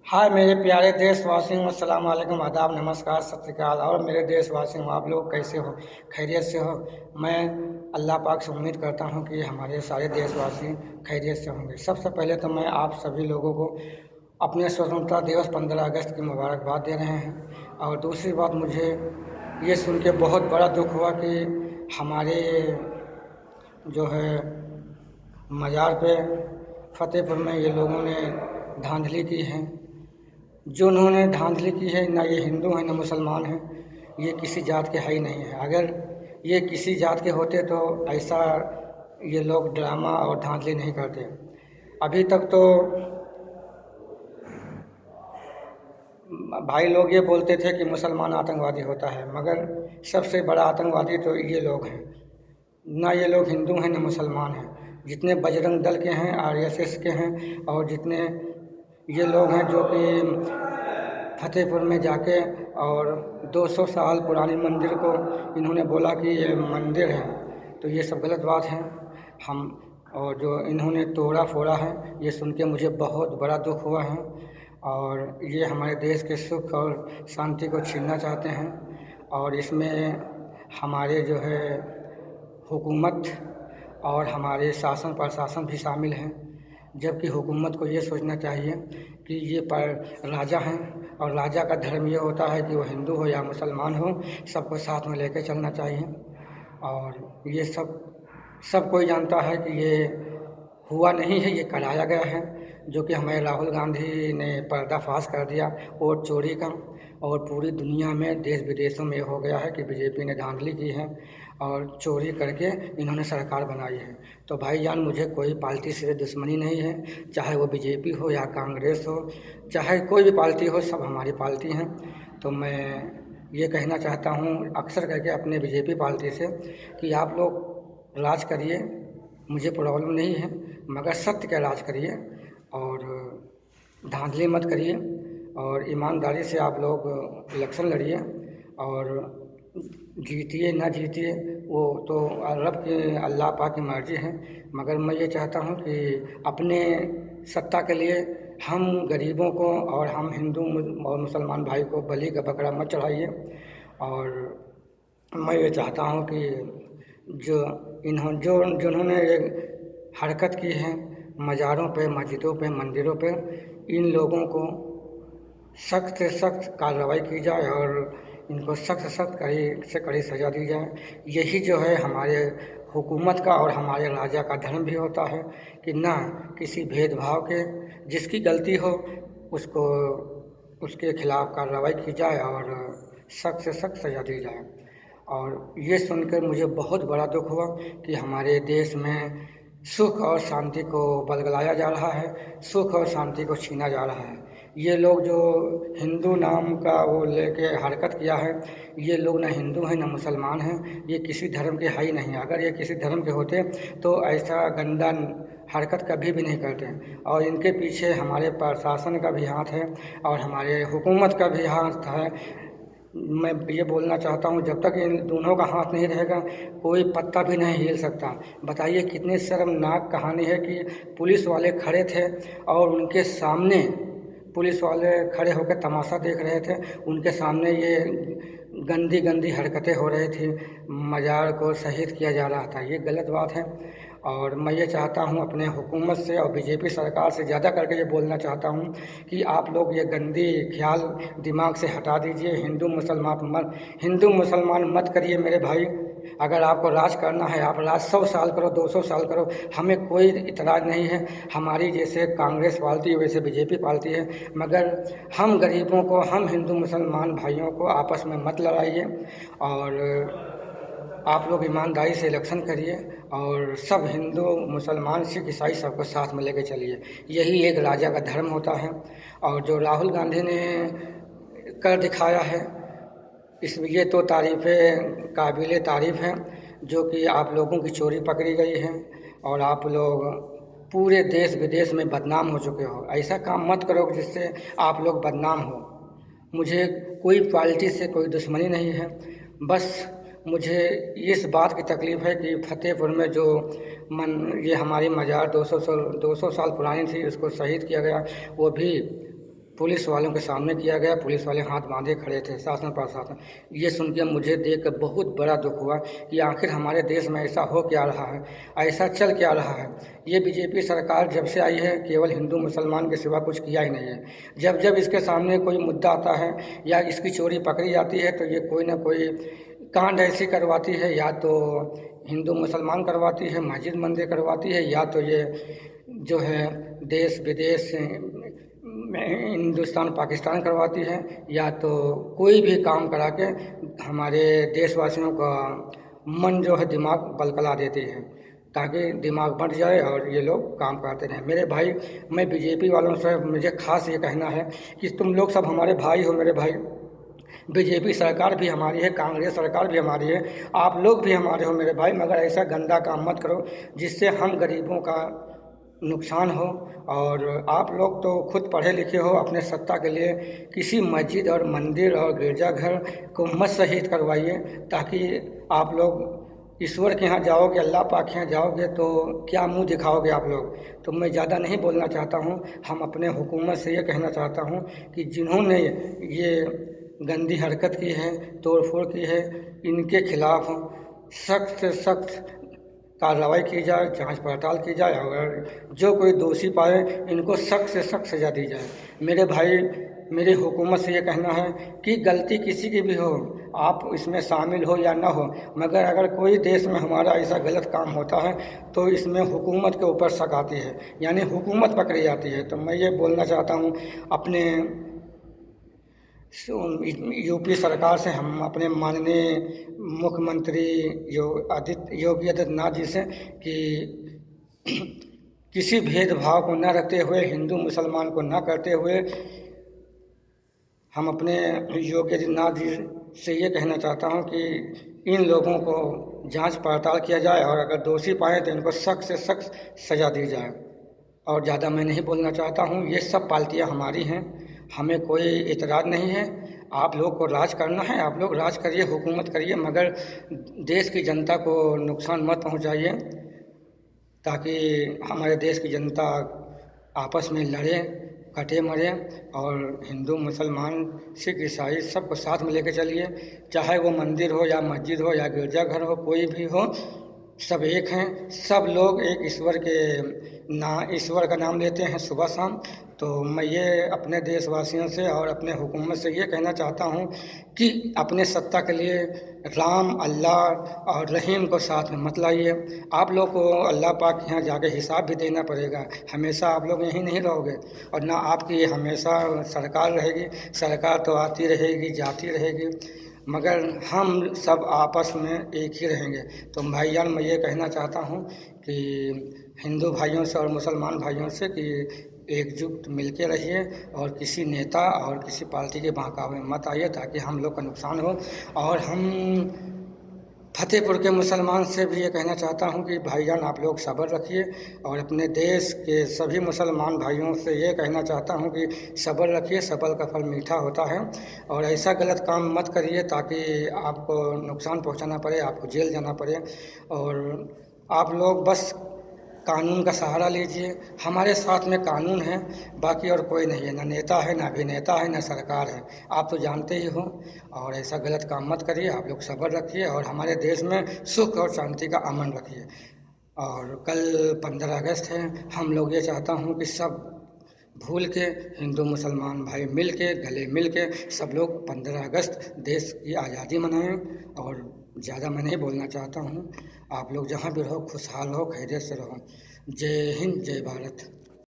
हाय मेरे प्यारे देशवासियों, अस्सलाम वालेकुम, आदाब, नमस्कार, सत श्री अकाल। और मेरे देशवासियों, आप लोग कैसे हो? खैरियत से हो? मैं अल्लाह पाक से उम्मीद करता हूं कि हमारे सारे देशवासी खैरियत से होंगे। सबसे पहले तो मैं आप सभी लोगों को अपने स्वतंत्रता दिवस 15 अगस्त की मुबारकबाद दे रहे हैं। और दूसरी बात, मुझे ये सुन के बहुत बड़ा दुख हुआ कि हमारे जो है मज़ार पे फतेहपुर में ये लोगों ने धांधली की है। जो उन्होंने धांधली की है, ना ये हिंदू हैं ना मुसलमान हैं, ये किसी जात के है ही नहीं है। अगर ये किसी जात के होते तो ऐसा ये लोग ड्रामा और धांधली नहीं करते। अभी तक तो भाई लोग ये बोलते थे कि मुसलमान आतंकवादी होता है, मगर सबसे बड़ा आतंकवादी तो ये लोग हैं। ना ये लोग हिंदू हैं ना मुसलमान हैं। जितने बजरंग दल के हैं, आरएसएस के हैं, और जितने ये लोग हैं जो कि फतेहपुर में जाके और 200 साल पुरानी मंदिर को इन्होंने बोला कि ये मंदिर है, तो ये सब गलत बात है। हम और जो इन्होंने तोड़ा फोड़ा है, ये सुन के मुझे बहुत बड़ा दुख हुआ है। और ये हमारे देश के सुख और शांति को छीनना चाहते हैं। और इसमें हमारे जो है हुकूमत और हमारे शासन प्रशासन भी शामिल हैं। जबकि हुकूमत को ये सोचना चाहिए कि ये पर राजा हैं, और राजा का धर्म ये होता है कि वो हिंदू हो या मुसलमान हो, सबको साथ में लेकर चलना चाहिए। और ये सब कोई जानता है कि ये हुआ नहीं है, ये कराया गया है, जो कि हमारे राहुल गांधी ने पर्दाफाश कर दिया वोट चोरी का। और पूरी दुनिया में देश विदेशों में हो गया है कि बीजेपी ने धांधली की है और चोरी करके इन्होंने सरकार बनाई है। तो भाईजान, मुझे कोई पार्टी से दुश्मनी नहीं है, चाहे वो बीजेपी हो या कांग्रेस हो, चाहे कोई भी पार्टी हो, सब हमारी पार्टी हैं। तो मैं ये कहना चाहता हूँ अक्सर करके अपने बीजेपी पार्टी से कि आप लोग राज करिए, मुझे प्रॉब्लम नहीं है, मगर सत्य का राज करिए और धांधली मत करिए। और ईमानदारी से आप लोग इलेक्शन लड़िए, और जीतिए ना जीतिए वो तो रब के अल्लाह पाक की मर्ज़ी है। मगर मैं ये चाहता हूँ कि अपने सत्ता के लिए हम गरीबों को और हम हिंदू और मुसलमान भाई को बलि का बकरा मत चढ़ाइए। और मैं ये चाहता हूँ कि जिन्होंने ये हरकत की है मज़ारों पे, मस्जिदों पे, मंदिरों पे, इन लोगों को सख्त से सख्त कार्रवाई की जाए और इनको सख्त से सख्त कड़ी से कड़ी सज़ा दी जाए। यही जो है हमारे हुकूमत का और हमारे राजा का धर्म भी होता है कि ना किसी भेदभाव के, जिसकी गलती हो उसको उसके खिलाफ़ कार्रवाई की जाए और सख्त से सख्त सज़ा दी जाए। और ये सुनकर मुझे बहुत बड़ा दुख हुआ कि हमारे देश में सुख और शांति को बलगलाया जा रहा है, सुख और शांति को छीना जा रहा है। ये लोग जो हिंदू नाम का वो लेके हरकत किया है, ये लोग ना हिंदू हैं ना मुसलमान हैं, ये किसी धर्म के है ही नहीं। अगर ये किसी धर्म के होते तो ऐसा गंदा हरकत कभी भी नहीं करते। और इनके पीछे हमारे प्रशासन का भी हाथ है और हमारे हुकूमत का भी हाथ है। मैं ये बोलना चाहता हूँ, जब तक इन दोनों का हाथ नहीं रहेगा कोई पत्ता भी नहीं हिल सकता। बताइए कितनी शर्मनाक कहानी है कि पुलिस वाले खड़े थे और उनके सामने पुलिस वाले खड़े होकर तमाशा देख रहे थे, उनके सामने ये गंदी गंदी हरकतें हो रही थी, मज़ार को शहीद किया जा रहा था। ये गलत बात है। और मैं ये चाहता हूँ अपने हुकूमत से और बीजेपी सरकार से ज़्यादा करके ये बोलना चाहता हूँ कि आप लोग ये गंदी ख्याल दिमाग से हटा दीजिए। हिंदू मुसलमान मत करिए मेरे भाई। अगर आपको राज करना है, आप राज 100 साल करो, 200 साल करो, हमें कोई इतराज़ नहीं है। हमारी जैसे कांग्रेस पार्टी वैसे बीजेपी पार्टी है, मगर हम गरीबों को, हम हिंदू मुसलमान भाइयों को आपस में मत लड़ाइए। और आप लोग ईमानदारी से इलेक्शन करिए और सब हिंदू मुसलमान सिख ईसाई सबको साथ में लेके चलिए। यही एक राजा का धर्म होता है। और जो राहुल गांधी ने कर दिखाया है, इसमें ये तो तारीफ़ें काबिल तारीफ़ हैं, जो कि आप लोगों की चोरी पकड़ी गई है और आप लोग पूरे देश विदेश में बदनाम हो चुके हो। ऐसा काम मत करो जिससे आप लोग बदनाम हो। मुझे कोई पार्टी से कोई दुश्मनी नहीं है, बस मुझे इस बात की तकलीफ़ है कि फतेहपुर में जो ये हमारी मज़ार 200 साल पुरानी थी, उसको शहीद किया गया, वो भी पुलिस वालों के सामने किया गया। पुलिस वाले हाथ बांधे खड़े थे, शासन प्रशासन। ये सुन के मुझे देख कर बहुत बड़ा दुख हुआ कि आखिर हमारे देश में ऐसा हो क्या रहा है, ऐसा चल क्या रहा है। ये बीजेपी सरकार जब से आई है केवल हिंदू मुसलमान के सिवा कुछ किया ही नहीं है। जब जब इसके सामने कोई मुद्दा आता है या इसकी चोरी पकड़ी जाती है तो ये कोई ना कोई कांड ऐसी करवाती है, या तो हिंदू मुसलमान करवाती है, मस्जिद मंदिर करवाती है, या तो ये जो है देश विदेश हिंदुस्तान पाकिस्तान करवाती है, या तो कोई भी काम करा के हमारे देशवासियों का मन जो है दिमाग बलकला देती है, ताकि दिमाग बंट जाए और ये लोग काम करते रहें। मेरे भाई, मैं बीजेपी वालों से मुझे खास ये कहना है कि तुम लोग सब हमारे भाई हो। मेरे भाई, बीजेपी सरकार भी हमारी है, कांग्रेस सरकार भी हमारी है, आप लोग भी हमारे हो मेरे भाई, मगर ऐसा गंदा काम मत करो जिससे हम गरीबों का नुकसान हो। और आप लोग तो खुद पढ़े लिखे हो, अपने सत्ता के लिए किसी मस्जिद और मंदिर और गिरजाघर को मत शहीद करवाइए, ताकि आप लोग ईश्वर के यहाँ जाओगे, अल्लाह पाक के यहाँ जाओगे तो क्या मुंह दिखाओगे आप लोग। तो मैं ज़्यादा नहीं बोलना चाहता हूँ। हम अपने हुकूमत से ये कहना चाहता हूँ कि जिन्होंने ये गंदी हरकत की है, तोड़ फोड़ की है, इनके खिलाफ सख्त से सख्त कार्रवाई की जाए, जांच पड़ताल की जाए, और जो कोई दोषी पाए इनको सख्त से सख्त सज़ा दी जाए। मेरे भाई, मेरी हुकूमत से ये कहना है कि गलती किसी की भी हो, आप इसमें शामिल हो या ना हो, मगर अगर कोई देश में हमारा ऐसा गलत काम होता है तो इसमें हुकूमत के ऊपर शक आती है, यानी हुकूमत पकड़ी जाती है। तो मैं ये बोलना चाहता हूँ अपने यूपी सरकार से, हम अपने माननीय मुख्यमंत्री योगी आदित्यनाथ जी से कि किसी भेदभाव को न रखते हुए, हिंदू मुसलमान को न करते हुए, हम अपने योगी आदित्यनाथ जी से ये कहना चाहता हूँ कि इन लोगों को जांच पड़ताल किया जाए और अगर दोषी पाए तो इनको सख्त से सख्त सज़ा दी जाए। और ज़्यादा मैं नहीं बोलना चाहता हूँ। ये सब पार्टियाँ हमारी हैं, हमें कोई इतराज़ नहीं है। आप लोग को राज करना है, आप लोग राज करिए, हुकूमत करिए, मगर देश की जनता को नुकसान मत पहुंचाइए, ताकि हमारे देश की जनता आपस में लड़े, कटे मरे। और हिंदू मुसलमान सिख ईसाई सबको साथ में लेके चलिए, चाहे वो मंदिर हो या मस्जिद हो या गिरजाघर हो, कोई भी हो, सब एक हैं। सब लोग एक ईश्वर का नाम लेते हैं सुबह शाम। तो मैं ये अपने देशवासियों से और अपने हुकूमत से ये कहना चाहता हूँ कि अपने सत्ता के लिए राम, अल्लाह और रहीम को साथ में मत लाइए। आप लोग को अल्लाह पाक के यहाँ जाके हिसाब भी देना पड़ेगा। हमेशा आप लोग यहीं नहीं रहोगे, और ना आपकी हमेशा सरकार रहेगी। सरकार तो आती रहेगी, जाती रहेगी, मगर हम सब आपस में एक ही रहेंगे। तो भाईजान, मैं ये कहना चाहता हूँ कि हिंदू भाइयों से और मुसलमान भाइयों से कि एकजुट मिलके रहिए और किसी नेता और किसी पार्टी के बहकावे में मत आइए, ताकि हम लोग का नुकसान हो। और हम फतेहपुर के मुसलमान से भी ये कहना चाहता हूँ कि भाईजान, आप लोग सब्र रखिए, और अपने देश के सभी मुसलमान भाइयों से ये कहना चाहता हूँ कि सब्र रखिए, सब्र का फल मीठा होता है। और ऐसा गलत काम मत करिए ताकि आपको नुकसान पहुँचाना पड़े, आपको जेल जाना पड़े। और आप लोग बस कानून का सहारा लीजिए। हमारे साथ में कानून है, बाकी और कोई नहीं है, ना नेता है, ना अभिनेता है, ना सरकार है। आप तो जानते ही हो। और ऐसा गलत काम मत करिए, आप लोग सब्र रखिए और हमारे देश में सुख और शांति का अमन रखिए। और कल 15 अगस्त है, हम लोग ये चाहता हूँ कि सब भूल के हिंदू मुसलमान भाई मिल के, गले मिल के सब लोग 15 अगस्त देश की आज़ादी मनाएं। और ज़्यादा मैं नहीं बोलना चाहता हूँ। आप लोग जहाँ भी रहो खुशहाल हो, खैरियत से रहो। जय हिंद, जय भारत।